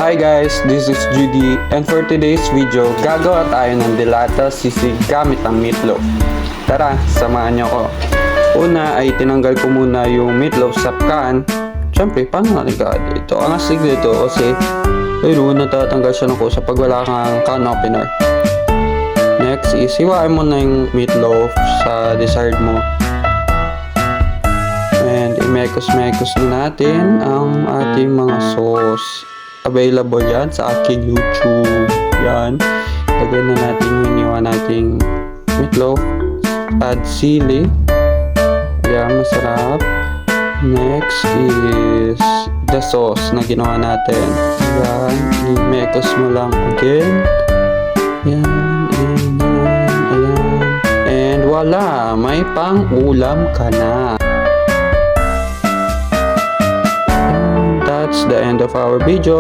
Hi guys, this is Judy and for today's video, gagawa tayo ng dilata sisig gamit ang meatloaf. Tara, samahan niyo ko. Una ay tinanggal ko muna yung meatloaf sa can. Siyempre, paano natin gagawin ito? Ang astig dito kasi ayun, natatanggal siya ng kusa pag wala kang can opener. Next is hiwain mo na yung meatloaf sa desired mo. And imekos-mekos na natin ang ating mga sauce. Available yan sa aking YouTube. Yan. Lagyan na natin yung iniwa nating meatloaf. Add sili. Yan, masarap. Next is the sauce na ginawa natin. Yan. I-mekos mo lang again. Yan. Ayan. And voila! May pang-ulam ka na. That's the end of our video.